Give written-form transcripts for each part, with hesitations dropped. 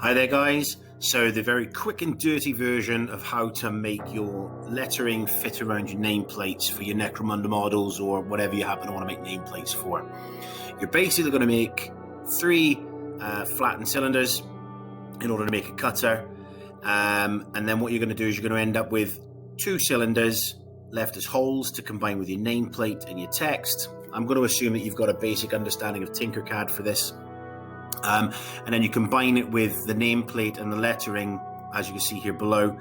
Hi there guys, so the very quick and dirty version of how to make your lettering fit around your nameplates for your Necromunda models or whatever you happen to want to make nameplates for. You're basically going to make three flattened cylinders in order to make a cutter, and then what you're going to do is you're going to end up with two cylinders left as holes to combine with your nameplate and your text. I'm going to assume that you've got a basic understanding of TinkerCAD for this. And then you combine it with the nameplate and the lettering, as you can see here below,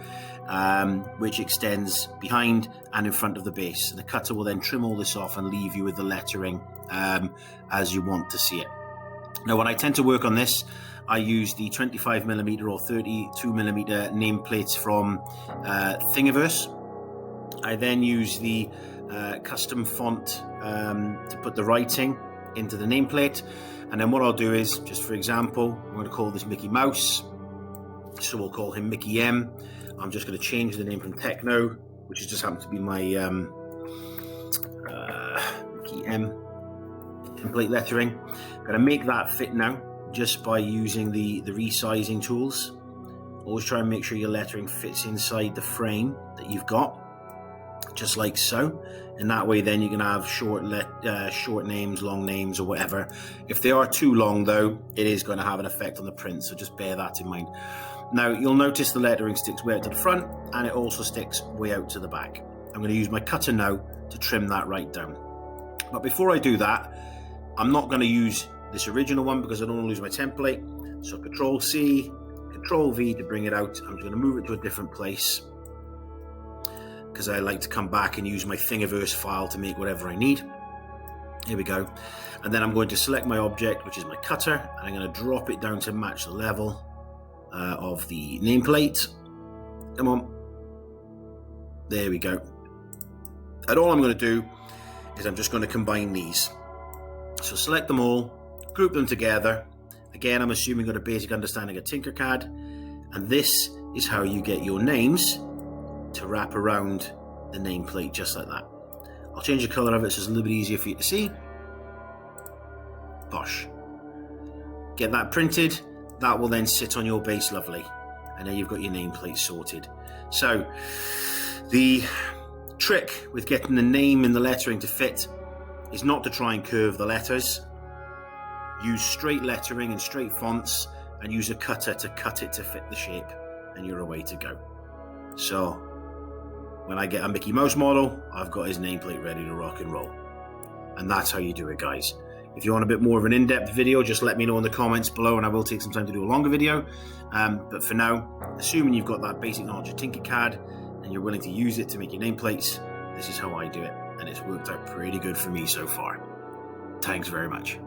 which extends behind and in front of the base. The cutter will then trim all this off and leave you with the lettering as you want to see it. Now, when I tend to work on this, I use the 25mm or 32mm nameplates from Thingiverse. I then use the custom font to put the writing into the nameplate. And then what I'll do is, just for example, I'm going to call this Mickey Mouse. So we'll call him Mickey M. I'm just going to change the name from Techno, which just happens to be my Mickey M template lettering. I'm going to make that fit now just by using the resizing tools. Always try and make sure your lettering fits inside the frame that you've got, just like so. And that way then you can have short names, long names, or whatever. If they are too long though, it is going to have an effect on the print, so just bear that in mind. Now you'll notice the lettering sticks way out to the front and it also sticks way out to the back. I'm going to use my cutter now to trim that right down. But before I do that, I'm not going to use this original one because I don't want to lose my template. So Control C, Control V to bring it out. I'm just going to move it to a different place, because I like to come back and use my Thingiverse file to make whatever I need. Here we go. And then I'm going to select my object, which is my cutter, and I'm going to drop it down to match the level of the nameplate. Come on. There we go. And all I'm going to do is I'm just going to combine these. So select them all, group them together. Again, I'm assuming you've got a basic understanding of TinkerCAD, and this is how you get your names to wrap around the nameplate just like that. I'll change the color of it so it's a little bit easier for you to see. Bosh. Get that printed. That will then sit on your base lovely, and then you've got your nameplate sorted. So the trick with getting the name and the lettering to fit is not to try and curve the letters. Use straight lettering and straight fonts, and use a cutter to cut it to fit the shape, and you're away to go. So when I get a Mickey Mouse model, I've got his nameplate ready to rock and roll. And that's how you do it, guys. If you want a bit more of an in-depth video, just let me know in the comments below and I will take some time to do a longer video. But for now, assuming you've got that basic knowledge of TinkerCAD and you're willing to use it to make your nameplates, this is how I do it. And it's worked out pretty good for me so far. Thanks very much.